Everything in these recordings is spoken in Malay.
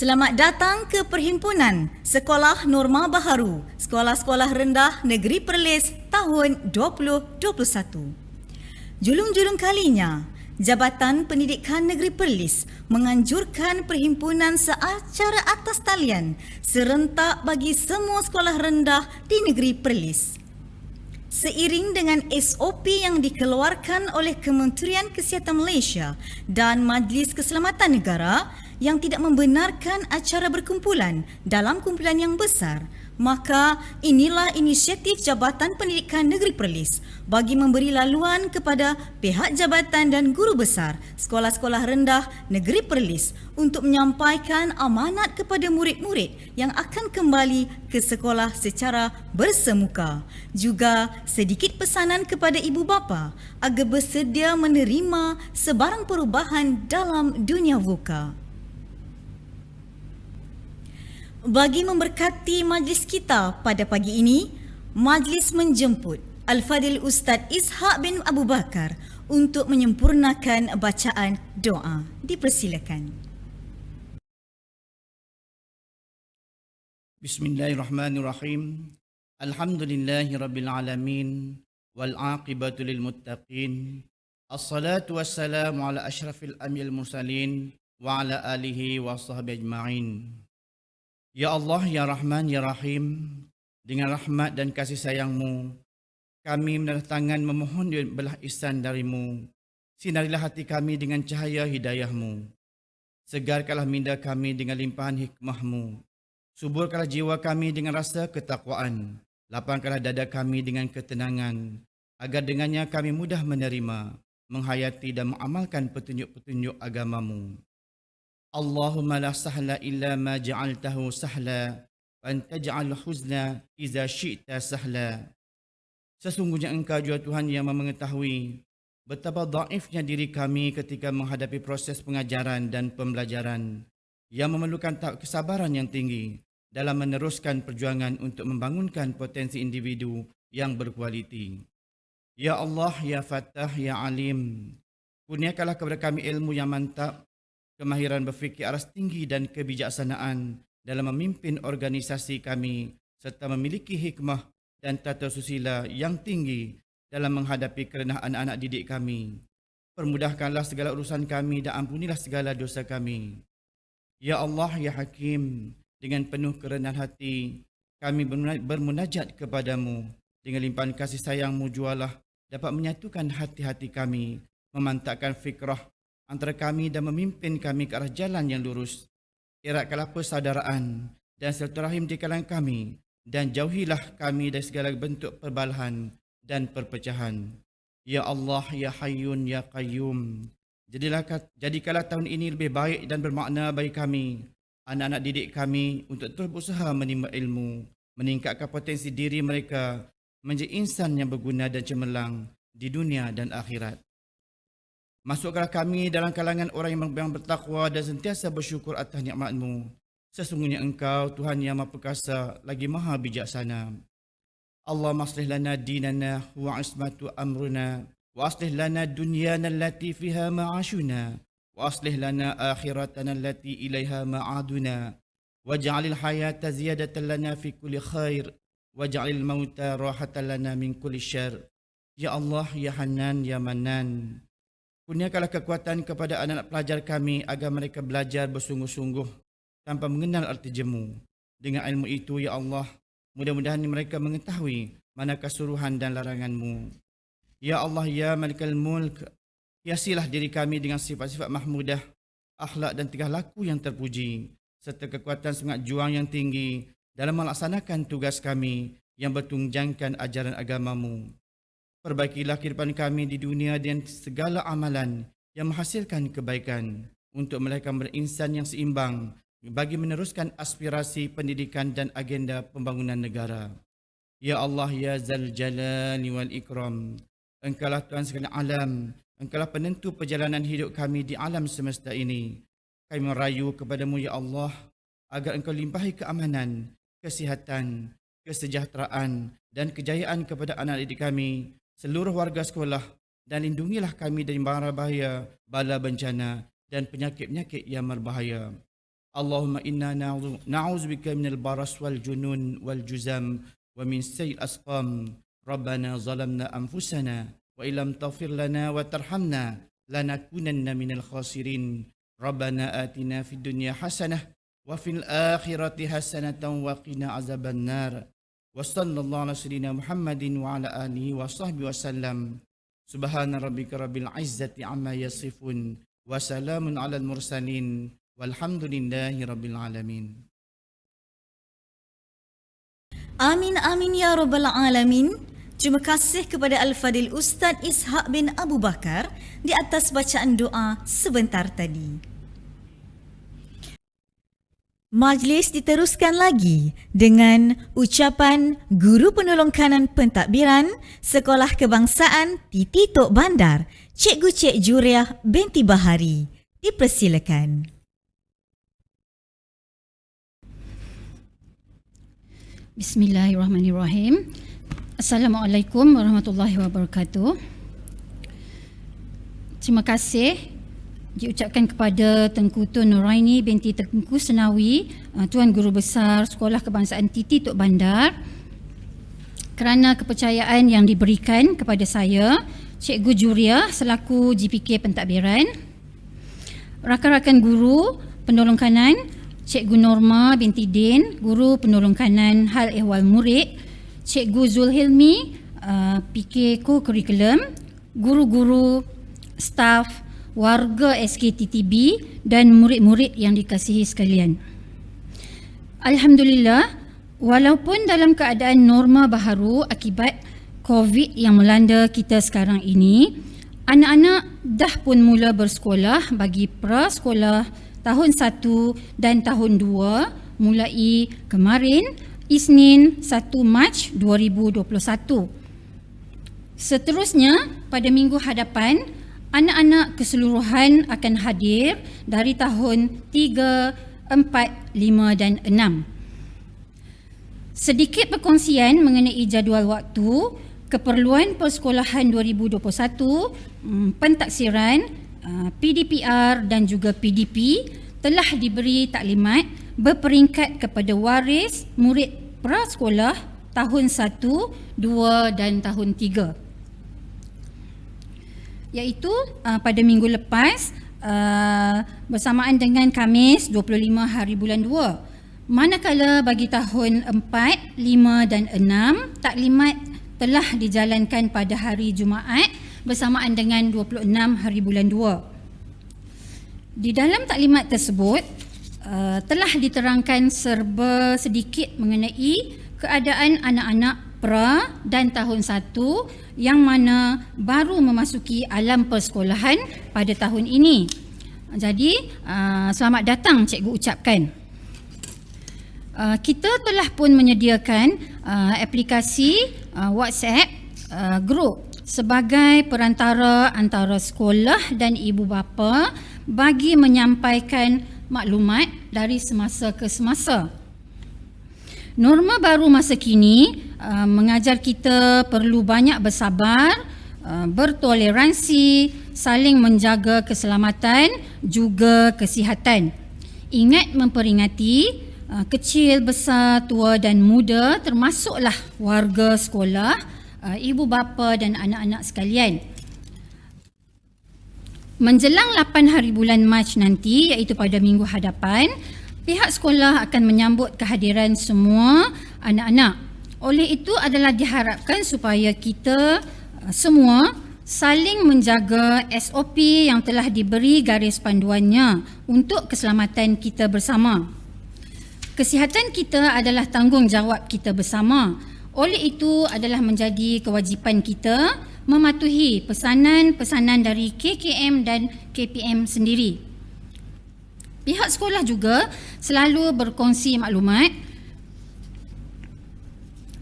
Selamat datang ke Perhimpunan Sekolah Norma Baharu, Sekolah-Sekolah Rendah Negeri Perlis tahun 2021. Julung-julung kalinya, Jabatan Pendidikan Negeri Perlis menganjurkan perhimpunan secara atas talian serentak bagi semua sekolah rendah di Negeri Perlis. Seiring dengan SOP yang dikeluarkan oleh Kementerian Kesihatan Malaysia dan Majlis Keselamatan Negara yang tidak membenarkan acara berkumpulan dalam kumpulan yang besar, maka inilah inisiatif Jabatan Pendidikan Negeri Perlis bagi memberi laluan kepada pihak jabatan dan guru besar sekolah-sekolah rendah Negeri Perlis untuk menyampaikan amanat kepada murid-murid yang akan kembali ke sekolah secara bersemuka. Juga sedikit pesanan kepada ibu bapa agar bersedia menerima sebarang perubahan dalam dunia VUCA. Bagi memberkati majlis kita pada pagi ini, majlis menjemput Al-Fadhil Ustaz Ishak bin Abu Bakar untuk menyempurnakan bacaan doa. Dipersilakan. Bismillahirrahmanirrahim. Alhamdulillahirabbil alamin wal aqibatu lil muttaqin. Assalatu wassalamu ala asyrafil anbiya'il mursalin wa ala alihi wa sahbihi ajma'in. Ya Allah, Ya Rahman, Ya Rahim, dengan rahmat dan kasih sayang-Mu, kami mendatangkan memohon belah ihsan dari-Mu. Sinarilah hati kami dengan cahaya hidayah-Mu. Segarkanlah minda kami dengan limpahan hikmah-Mu. Suburkanlah jiwa kami dengan rasa ketakwaan. Lapangkanlah dada kami dengan ketenangan, agar dengannya kami mudah menerima, menghayati dan mengamalkan petunjuk-petunjuk agama-Mu. Allahumma la sahla illa ma ja'altahu sahla wa anta ja'al huzna iza syi'ta sahla. Sesungguhnya Engkau jua Tuhan yang mengetahui betapa dhaifnya diri kami ketika menghadapi proses pengajaran dan pembelajaran yang memerlukan tahap kesabaran yang tinggi dalam meneruskan perjuangan untuk membangunkan potensi individu yang berkualiti. Ya Allah, Ya Fattah, Ya Alim, kurniakanlah kepada kami ilmu yang mantap, kemahiran berfikir aras tinggi dan kebijaksanaan dalam memimpin organisasi kami serta memiliki hikmah dan tata susila yang tinggi dalam menghadapi kerenah anak-anak didik kami. Permudahkanlah segala urusan kami dan ampunilah segala dosa kami. Ya Allah, Ya Hakim, dengan penuh kerendahan hati kami bermunajat kepadamu. Dengan limpahan kasih sayang-Mu jualah dapat menyatukan hati-hati kami, memantapkan fikrah antara kami dan memimpin kami ke arah jalan yang lurus. Eratkanlah persaudaraan dan silaturahim di kalangan kami dan jauhilah kami dari segala bentuk perbalahan dan perpecahan. Ya Allah, Ya Hayyun, Ya Qayyum, jadikanlah tahun ini lebih baik dan bermakna bagi kami, anak-anak didik kami, untuk terus berusaha menimba ilmu, meningkatkan potensi diri mereka menjadi insan yang berguna dan cemerlang di dunia dan akhirat. Masukkanlah kami dalam kalangan orang yang bertakwa dan sentiasa bersyukur atas nikmat-Mu. Sesungguhnya Engkau Tuhan yang Maha Perkasa lagi Maha Bijaksana. Allahumma aslih lana dinana wa ismatu amruna wa aslih lana dunyana allati fiha ma'ashuna wa aslih lana akhiratana allati ilaiha ma'aduna waj'alil hayata ziyadatan lana fi kulli khair waj'alil mauta rahatan lana min kulli syarr. Ya Allah, Ya Hanan, Ya Manan, kurniakanlah kekuatan kepada anak-anak pelajar kami agar mereka belajar bersungguh-sungguh tanpa mengenal arti jemu. Dengan ilmu itu, Ya Allah, mudah-mudahan mereka mengetahui manakah suruhan dan larangan-Mu. Ya Allah, Ya Malikal Mulk, hiasilah diri kami dengan sifat-sifat mahmudah, akhlak dan tingkah laku yang terpuji, serta kekuatan semangat juang yang tinggi dalam melaksanakan tugas kami yang bertunjangkan ajaran agama-Mu. Perbaikilah kehidupan kami di dunia dan segala amalan yang menghasilkan kebaikan untuk melahirkan berinsan yang seimbang bagi meneruskan aspirasi pendidikan dan agenda pembangunan negara. Ya Allah, Ya Zal Jalali wal Ikram, Engkaulah Tuhan sekalian alam, Engkaulah penentu perjalanan hidup kami di alam semesta ini. Kami merayu kepadamu, Ya Allah, agar Engkau limpahi keamanan, kesihatan, kesejahteraan dan kejayaan kepada anak didik kami, seluruh warga sekolah, dan lindungilah kami dari mara bahaya, bala bencana dan penyakit-penyakit yang berbahaya. اللهم إنا نعوذ بك من البرص والجنون والجزام ومن سيء الأسقام. ربنا ظلمنا أنفسنا وإن لم تغفر لنا وترحمنا لنكونن من الخاسرين. ربنا آتنا في الدنيا حسنة وفي الآخرة حسنة وقنا عذاب النار. وصلى الله على سيدنا محمد وعلى آله وصحبه وسلم. سبحان ربك رب العزة عما يصفون وسلام على المرسلين والحمد لله رب العالمين. Amin amin ya rabbal alamin. Terima kasih kepada Al-Fadil Ustaz Ishak bin Abu Bakar di atas bacaan doa sebentar tadi. Majlis diteruskan lagi dengan ucapan Guru Penolong Kanan Pentadbiran Sekolah Kebangsaan Titi Tok Bandar, Cikgu Cik Juriah binti Bahari. Dipersilakan. Bismillahirrahmanirrahim. Assalamualaikum warahmatullahi wabarakatuh. Terima kasih diucapkan kepada Tengku Tun Nuraini binti Tengku Senawi, Tuan Guru Besar Sekolah Kebangsaan Titi Tok Bandar, kerana kepercayaan yang diberikan kepada saya, Cikgu Juriah selaku GPK Pentadbiran. Rakan-rakan guru penolong kanan, Cikgu Norma binti Din, Guru Penolong Kanan Hal Ehwal Murid, Cikgu Zulhilmi, PK Co-Curriculum, guru-guru, staf, warga SKTTB dan murid-murid yang dikasihi sekalian. Alhamdulillah, walaupun dalam keadaan norma baharu akibat COVID yang melanda kita sekarang ini, anak-anak dah pun mula bersekolah bagi prasekolah tahun 1 dan tahun 2 mulai kemarin Isnin 1 Mac 2021. Seterusnya, pada minggu hadapan, anak-anak keseluruhan akan hadir dari tahun 3, 4, 5 dan 6. Sedikit perkongsian mengenai jadual waktu, keperluan persekolahan 2021, pentaksiran, PDPR dan juga PDP telah diberi taklimat berperingkat kepada waris murid prasekolah tahun 1, 2 dan tahun 3. Iaitu pada minggu lepas bersamaan dengan Khamis 25 hari bulan 2. Manakala bagi tahun 4, 5 dan 6 taklimat telah dijalankan pada hari Jumaat bersamaan dengan 26 hari bulan 2. Di dalam taklimat tersebut telah diterangkan serba sedikit mengenai keadaan anak-anak pra dan tahun 1 yang mana baru memasuki alam persekolahan pada tahun ini. Jadi, selamat datang cikgu ucapkan. Kita telah pun menyediakan aplikasi WhatsApp group sebagai perantara antara sekolah dan ibu bapa bagi menyampaikan maklumat dari semasa ke semasa. Norma baru masa kini mengajar kita perlu banyak bersabar, bertoleransi, saling menjaga keselamatan juga kesihatan. Ingat memperingati kecil, besar, tua dan muda termasuklah warga sekolah, ibu bapa dan anak-anak sekalian. Menjelang 8 hari bulan Mac nanti, iaitu pada minggu hadapan, pihak sekolah akan menyambut kehadiran semua anak-anak. Oleh itu adalah diharapkan supaya kita semua saling menjaga SOP yang telah diberi garis panduannya untuk keselamatan kita bersama. Kesihatan kita adalah tanggungjawab kita bersama. Oleh itu adalah menjadi kewajipan kita mematuhi pesanan-pesanan dari KKM dan KPM sendiri. Pihak sekolah juga selalu berkongsi maklumat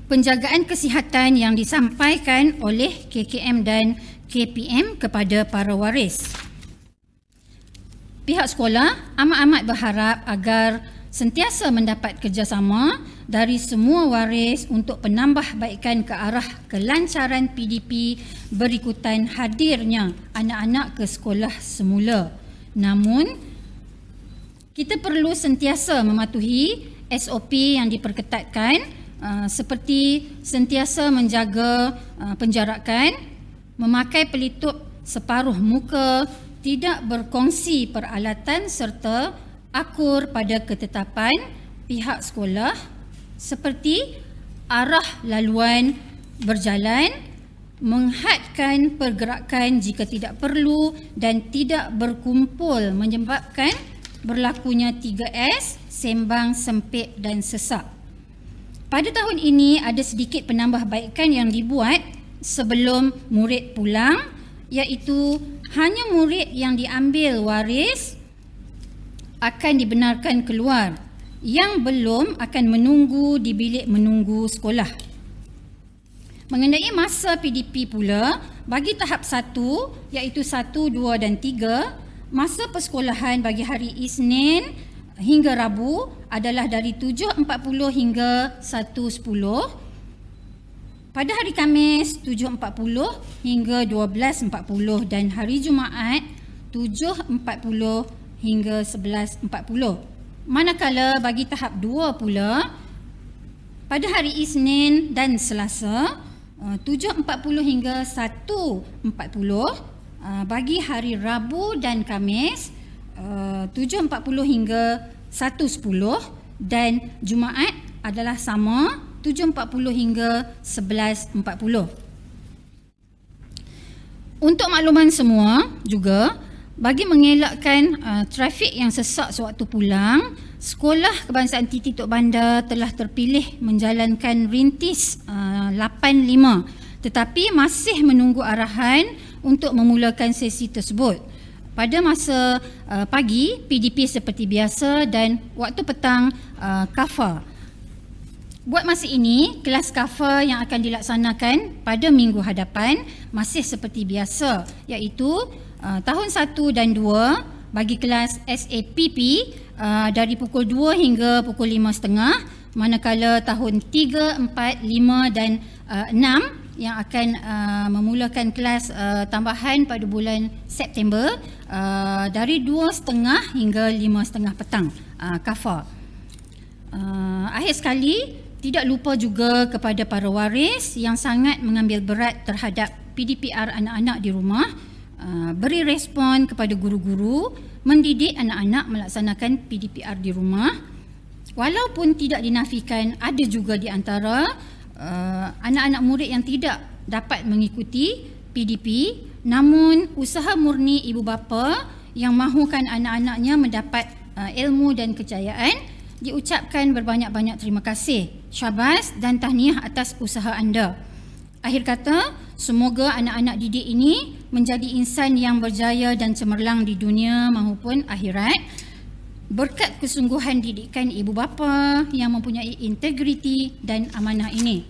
penjagaan kesihatan yang disampaikan oleh KKM dan KPM kepada para waris. Pihak sekolah amat-amat berharap agar sentiasa mendapat kerjasama dari semua waris untuk penambahbaikan ke arah kelancaran PDP berikutan hadirnya anak-anak ke sekolah semula. Namun, Kita perlu sentiasa mematuhi SOP yang diperketatkan seperti sentiasa menjaga penjarakan, memakai pelitup separuh muka, tidak berkongsi peralatan serta akur pada ketetapan pihak sekolah seperti arah laluan berjalan, menghadkan pergerakan jika tidak perlu dan tidak berkumpul menyebabkan berlakunya 3S, sembang, sempit dan sesak. Pada tahun ini ada sedikit penambahbaikan yang dibuat sebelum murid pulang, iaitu hanya murid yang diambil waris akan dibenarkan keluar, yang belum akan menunggu di bilik menunggu sekolah. Mengenai masa PDP pula, bagi tahap 1 iaitu 1, 2 dan 3, masa persekolahan bagi hari Isnin hingga Rabu adalah dari 7.40 hingga 1.10. Pada hari Khamis 7.40 hingga 12.40 dan hari Jumaat 7.40 hingga 11.40. Manakala bagi tahap 2 pula, pada hari Isnin dan Selasa 7.40 hingga 1.40, bagi hari Rabu dan Khamis 7.40 hingga 1.10 dan Jumaat adalah sama 7.40 hingga 11.40. Untuk makluman semua juga, bagi mengelakkan trafik yang sesak sewaktu pulang, Sekolah Kebangsaan Titi Tok Bandar telah terpilih menjalankan rintis 85 tetapi masih menunggu arahan untuk memulakan sesi tersebut. Pada masa pagi, PDP seperti biasa dan waktu petang kafa. Buat masa ini, kelas kafa yang akan dilaksanakan pada minggu hadapan masih seperti biasa, iaitu tahun 1 dan 2 bagi kelas SAPP dari pukul 2 hingga pukul 5.30, manakala tahun 3, 4, 5 dan 6 yang akan memulakan kelas tambahan pada bulan September dari 2.30 hingga 5.30 petang kafa. Akhir sekali, tidak lupa juga kepada para waris yang sangat mengambil berat terhadap PDPR anak-anak di rumah, beri respon kepada guru-guru, mendidik anak-anak melaksanakan PDPR di rumah. Walaupun tidak dinafikan ada juga di antara anak-anak murid yang tidak dapat mengikuti PDP, namun usaha murni ibu bapa yang mahukan anak-anaknya mendapat ilmu dan kejayaan, diucapkan berbanyak-banyak terima kasih, syabas dan tahniah atas usaha anda. Akhir kata, semoga anak-anak didik ini menjadi insan yang berjaya dan cemerlang di dunia maupun akhirat berkat kesungguhan didikan ibu bapa yang mempunyai integriti dan amanah ini.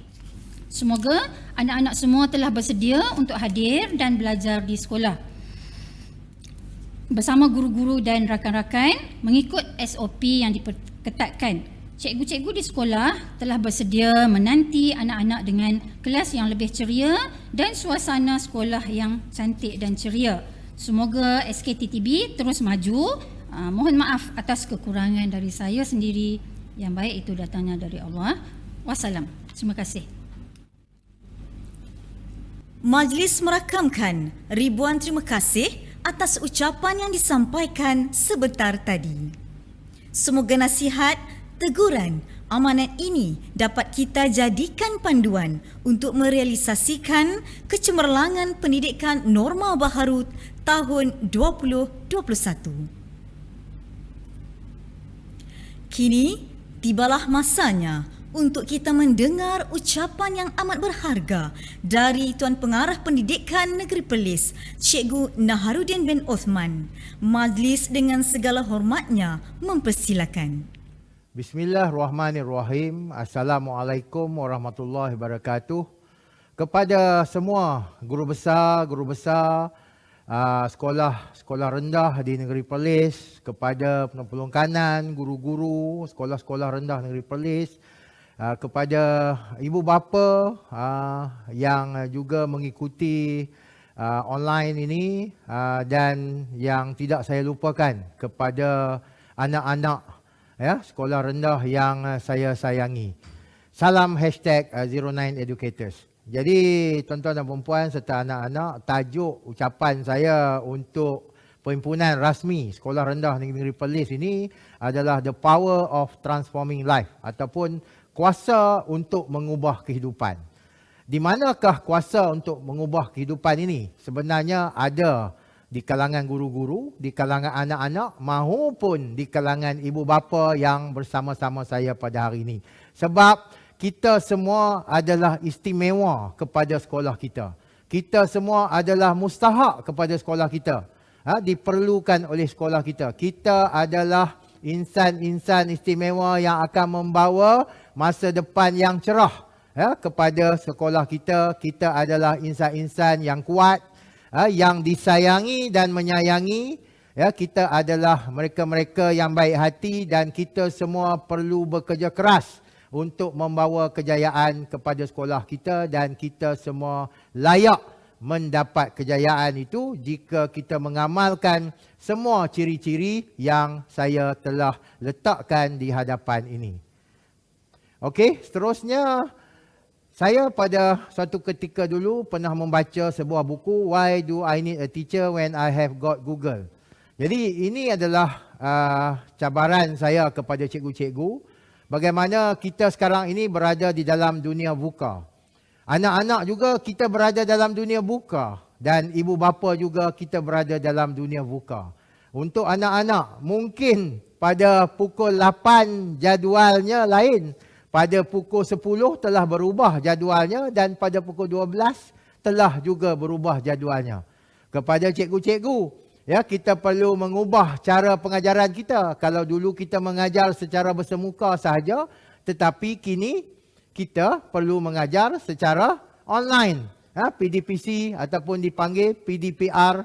Semoga anak-anak semua telah bersedia untuk hadir dan belajar di sekolah bersama guru-guru dan rakan-rakan mengikut SOP yang diperketatkan. Cikgu-cikgu di sekolah telah bersedia menanti anak-anak dengan kelas yang lebih ceria dan suasana sekolah yang cantik dan ceria. Semoga SKTTB terus maju. Mohon maaf atas kekurangan dari saya sendiri. Yang baik itu datangnya dari Allah. Wassalam. Terima kasih. Majlis merakamkan ribuan terima kasih atas ucapan yang disampaikan sebentar tadi. Semoga nasihat, teguran, amanat ini dapat kita jadikan panduan untuk merealisasikan kecemerlangan pendidikan norma baharu tahun 2021. Kini, tibalah masanya untuk kita mendengar ucapan yang amat berharga dari Tuan Pengarah Pendidikan Negeri Perlis, Cikgu Naharuddin bin Uthman. Majlis dengan segala hormatnya mempersilakan. Bismillahirrahmanirrahim. Assalamualaikum warahmatullahi wabarakatuh. Kepada semua guru besar, sekolah rendah di Negeri Perlis, kepada penolong kanan, guru-guru sekolah-sekolah rendah Negeri Perlis, kepada ibu bapa yang juga mengikuti online ini, dan yang tidak saya lupakan kepada anak-anak sekolah rendah yang saya sayangi. Salam #09educators. Jadi tuan-tuan dan puan serta anak-anak, tajuk ucapan saya untuk perhimpunan rasmi Sekolah Rendah Negeri Perlis ini adalah The Power of Transforming Life ataupun kuasa untuk mengubah kehidupan. Di manakah kuasa untuk mengubah kehidupan ini? Sebenarnya ada di kalangan guru-guru, di kalangan anak-anak maupun di kalangan ibu bapa yang bersama-sama saya pada hari ini. Sebab kita semua adalah istimewa kepada sekolah kita. Kita semua adalah mustahak kepada sekolah kita. Diperlukan oleh sekolah kita. Kita adalah insan-insan istimewa yang akan membawa masa depan yang cerah kepada sekolah kita. Kita adalah insan-insan yang kuat, yang disayangi dan menyayangi. Kita adalah mereka-mereka yang baik hati dan kita semua perlu bekerja keras untuk membawa kejayaan kepada sekolah kita dan kita semua layak mendapat kejayaan itu jika kita mengamalkan semua ciri-ciri yang saya telah letakkan di hadapan ini. Okey, seterusnya saya pada suatu ketika dulu pernah membaca sebuah buku Why Do I Need a Teacher When I Have Got Google. Jadi ini adalah cabaran saya kepada cikgu-cikgu. Bagaimana kita sekarang ini berada di dalam dunia VUCA. Anak-anak juga kita berada dalam dunia VUCA. Dan ibu bapa juga kita berada dalam dunia VUCA. Untuk anak-anak, mungkin pada pukul 8 jadualnya lain. Pada pukul 10 telah berubah jadualnya dan pada pukul 12 telah juga berubah jadualnya. Kepada cikgu-cikgu, kita perlu mengubah cara pengajaran kita. Kalau dulu kita mengajar secara bersemuka sahaja, tetapi kini kita perlu mengajar secara online. PDPC ataupun dipanggil PDPR,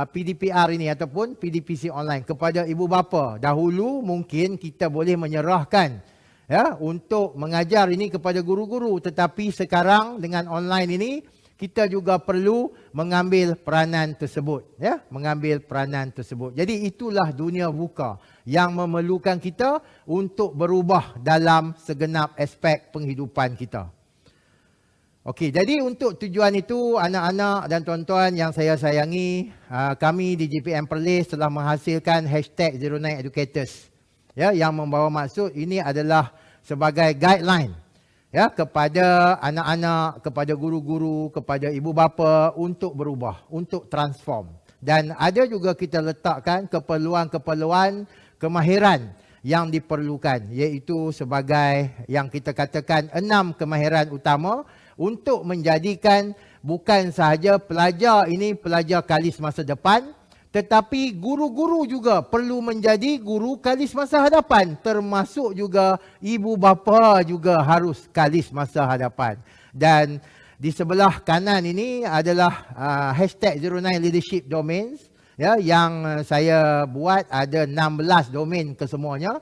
PDPR ini ataupun PDPC online kepada ibu bapa. Dahulu mungkin kita boleh menyerahkan untuk mengajar ini kepada guru-guru, tetapi sekarang dengan online ini kita juga perlu mengambil peranan tersebut. Mengambil peranan tersebut. Jadi itulah dunia VUCA yang memerlukan kita untuk berubah dalam segenap aspek penghidupan kita. Okey, jadi untuk tujuan itu, anak-anak dan tuan-tuan yang saya sayangi, kami di JPM Perlis telah menghasilkan #09educators. Yang membawa maksud ini adalah sebagai guideline kepada anak-anak, kepada guru-guru, kepada ibu bapa untuk berubah, untuk transform. Dan ada juga kita letakkan keperluan-keperluan kemahiran yang diperlukan, iaitu sebagai yang kita katakan 6 kemahiran utama untuk menjadikan bukan sahaja pelajar ini pelajar kalis masa depan, tetapi guru-guru juga perlu menjadi guru kalis masa hadapan. Termasuk juga ibu bapa juga harus kalis masa hadapan. Dan di sebelah kanan ini adalah #09 leadership domains. Yang saya buat ada 16 domain kesemuanya.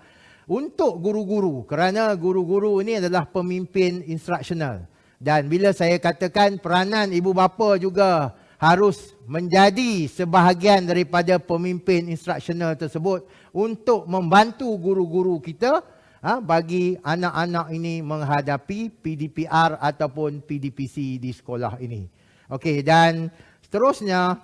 Untuk guru-guru. Kerana guru-guru ini adalah pemimpin instruksional. Dan bila saya katakan peranan ibu bapa juga harus menjadi sebahagian daripada pemimpin instruksional tersebut untuk membantu guru-guru kita bagi anak-anak ini menghadapi PDPR ataupun PDPC di sekolah ini. Okey, dan seterusnya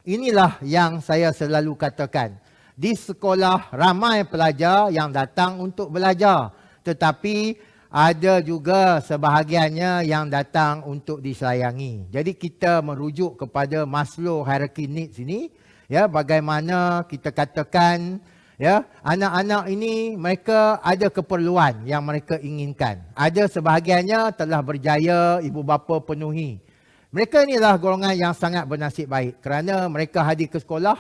inilah yang saya selalu katakan. Di sekolah ramai pelajar yang datang untuk belajar, tetapi ada juga sebahagiannya yang datang untuk disayangi. Jadi kita merujuk kepada Maslow hierarchy needs ini, bagaimana kita katakan anak-anak ini mereka ada keperluan yang mereka inginkan. Ada sebahagiannya telah berjaya ibu bapa penuhi. Mereka inilah golongan yang sangat bernasib baik kerana mereka hadir ke sekolah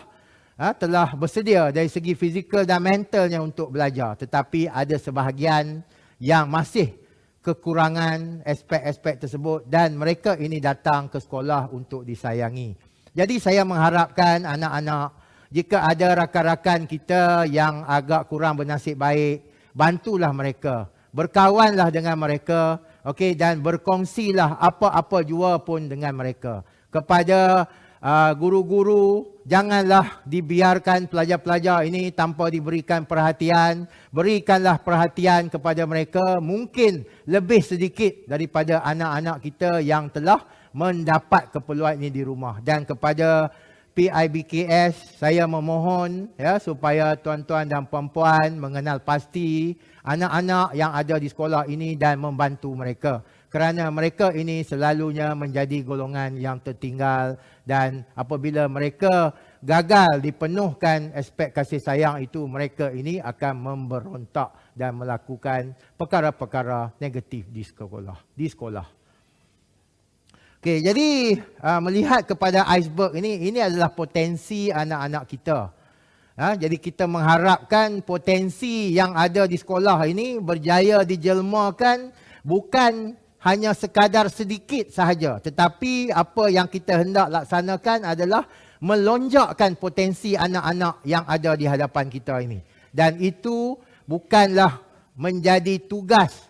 telah bersedia dari segi fizikal dan mentalnya untuk belajar. Tetapi ada sebahagian yang masih kekurangan aspek-aspek tersebut dan mereka ini datang ke sekolah untuk disayangi. Jadi saya mengharapkan anak-anak, jika ada rakan-rakan kita yang agak kurang bernasib baik, bantulah mereka. Berkawanlah dengan mereka, dan berkongsilah apa-apa jua pun dengan mereka. Kepada guru-guru janganlah dibiarkan pelajar-pelajar ini tanpa diberikan perhatian. Berikanlah perhatian kepada mereka, mungkin lebih sedikit daripada anak-anak kita yang telah mendapat keperluan ini di rumah. Dan kepada PIBKS, saya memohon ya supaya tuan-tuan dan puan-puan mengenal pasti anak-anak yang ada di sekolah ini dan membantu mereka. Kerana mereka ini selalunya menjadi golongan yang tertinggal, dan apabila mereka gagal dipenuhkan aspek kasih sayang itu, mereka ini akan memberontak dan melakukan perkara-perkara negatif di sekolah. Okey, jadi melihat kepada iceberg ini adalah potensi anak-anak kita. Jadi kita mengharapkan potensi yang ada di sekolah ini berjaya dijelmakan, bukan hanya sekadar sedikit sahaja, tetapi apa yang kita hendak laksanakan adalah melonjakkan potensi anak-anak yang ada di hadapan kita ini. Dan itu bukanlah menjadi tugas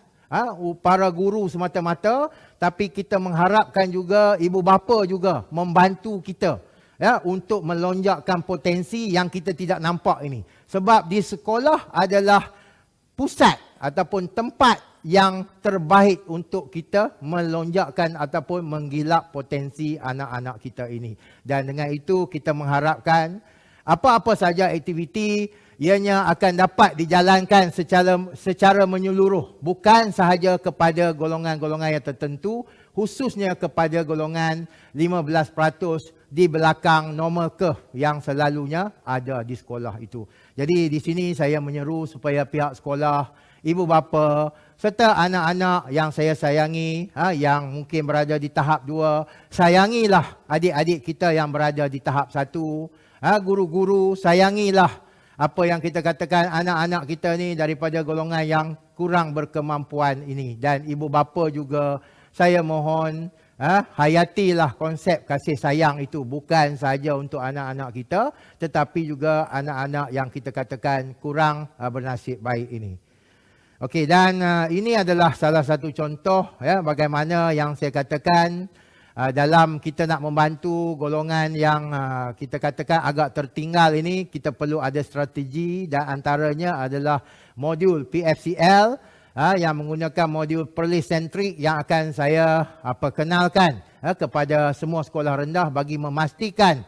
para guru semata-mata, tapi kita mengharapkan juga ibu bapa juga membantu kita untuk melonjakkan potensi yang kita tidak nampak ini. Sebab di sekolah adalah pusat ataupun tempat yang terbaik untuk kita melonjakkan ataupun menggilap potensi anak-anak kita ini. Dan dengan itu kita mengharapkan apa-apa saja aktiviti ianya akan dapat dijalankan secara menyeluruh, bukan sahaja kepada golongan-golongan yang tertentu, khususnya kepada golongan 15% di belakang normal curve yang selalunya ada di sekolah itu. Jadi di sini saya menyeru supaya pihak sekolah, ibu bapa serta anak-anak yang saya sayangi, yang mungkin berada di tahap 2, sayangilah adik-adik kita yang berada di tahap 1. Guru-guru, sayangilah apa yang kita katakan anak-anak kita ni daripada golongan yang kurang berkemampuan ini. Dan ibu bapa juga, saya mohon hayatilah konsep kasih sayang itu, bukan sahaja untuk anak-anak kita, tetapi juga anak-anak yang kita katakan kurang bernasib baik ini. Okey, dan ini adalah salah satu contoh bagaimana yang saya katakan dalam kita nak membantu golongan yang kita katakan agak tertinggal ini, kita perlu ada strategi, dan antaranya adalah modul PFCL yang menggunakan modul Perlis Centric yang akan saya perkenalkan kepada semua sekolah rendah bagi memastikan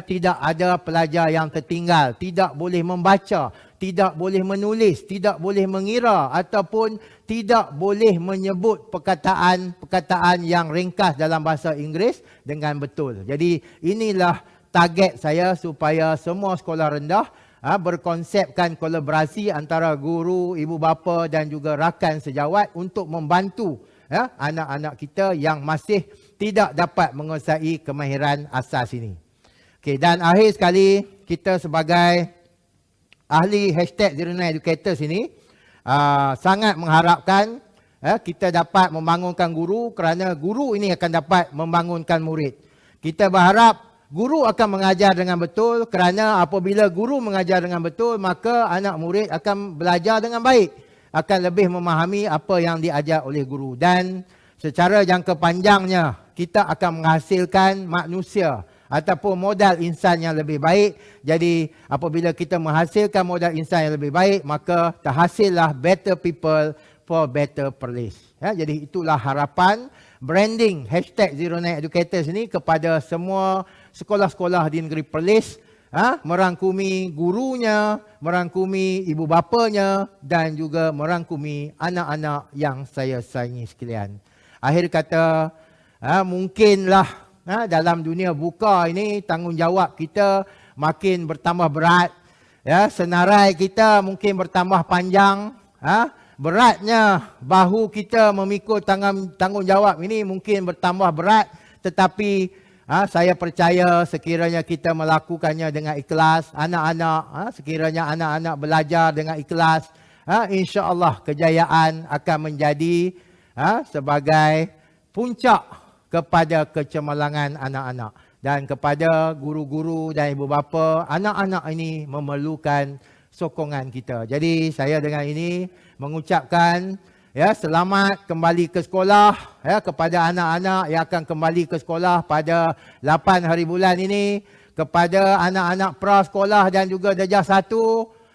tidak ada pelajar yang tertinggal, tidak boleh membaca, tidak boleh menulis, tidak boleh mengira ataupun tidak boleh menyebut perkataan yang ringkas dalam bahasa Inggeris dengan betul. Jadi inilah target saya supaya semua sekolah rendah berkonsepkan kolaborasi antara guru, ibu bapa dan juga rakan sejawat untuk membantu anak-anak kita yang masih tidak dapat menguasai kemahiran asas ini. Okey, dan akhir sekali, kita sebagai ahli #09educators ini sangat mengharapkan kita dapat membangunkan guru, kerana guru ini akan dapat membangunkan murid. Kita berharap guru akan mengajar dengan betul, kerana apabila guru mengajar dengan betul, maka anak murid akan belajar dengan baik, akan lebih memahami apa yang diajar oleh guru. Dan secara jangka panjangnya, kita akan menghasilkan manusia ataupun modal insan yang lebih baik. Jadi apabila kita menghasilkan modal insan yang lebih baik, maka terhasillah better people for better Perlis. Jadi itulah harapan branding #09educators ini kepada semua sekolah-sekolah di negeri Perlis, merangkumi gurunya, merangkumi ibu bapanya dan juga merangkumi anak-anak yang saya sayangi sekalian. Akhir kata, mungkinlah dalam dunia buka ini tanggungjawab kita makin bertambah berat, senarai kita mungkin bertambah panjang, beratnya bahu kita memikul tanggungjawab ini mungkin bertambah berat, tetapi saya percaya sekiranya kita melakukannya dengan ikhlas, anak-anak sekiranya anak-anak belajar dengan ikhlas, insya-Allah kejayaan akan menjadi sebagai puncak kepada kecemerlangan anak-anak. Dan kepada guru-guru dan ibu bapa, anak-anak ini memerlukan sokongan kita. Jadi saya dengan ini mengucapkan Ya, selamat kembali ke sekolah ya kepada anak-anak yang akan kembali ke sekolah pada 8 hari bulan ini, kepada anak-anak prasekolah dan juga darjah 1,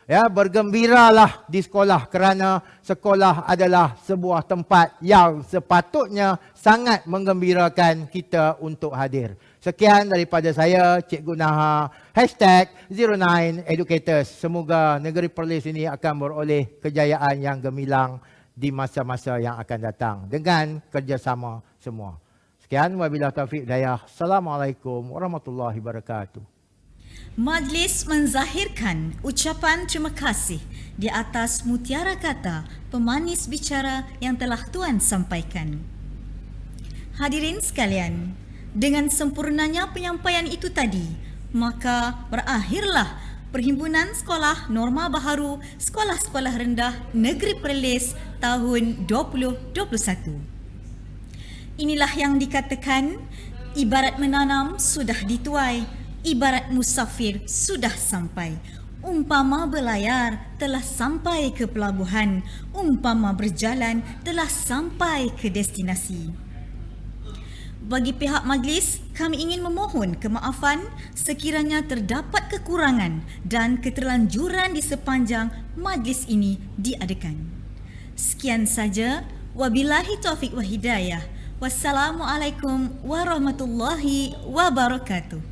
ya, bergembiralah di sekolah kerana sekolah adalah sebuah tempat yang sepatutnya sangat menggembirakan kita untuk hadir. Sekian daripada saya, Cikgu Naha, #09Educators. Semoga negeri Perlis ini akan beroleh kejayaan yang gemilang di masa-masa yang akan datang dengan kerjasama semua. Sekian, wabillahi taufiq hidayah. Assalamualaikum warahmatullahi wabarakatuh. Majlis menzahirkan ucapan terima kasih di atas mutiara kata pemanis bicara yang telah Tuan sampaikan. Hadirin sekalian, dengan sempurnanya penyampaian itu tadi, maka berakhirlah Perhimpunan Sekolah Norma Baharu Sekolah-Sekolah Rendah Negeri Perlis tahun 2021. Inilah yang dikatakan, ibarat menanam sudah dituai, ibarat musafir sudah sampai. Umpama berlayar telah sampai ke pelabuhan, umpama berjalan telah sampai ke destinasi. Bagi pihak majlis, kami ingin memohon kemaafan sekiranya terdapat kekurangan dan keterlanjuran di sepanjang majlis ini diadakan. Sekian saja. Wabillahi taufiq wa hidayah. Wassalamualaikum warahmatullahi wabarakatuh.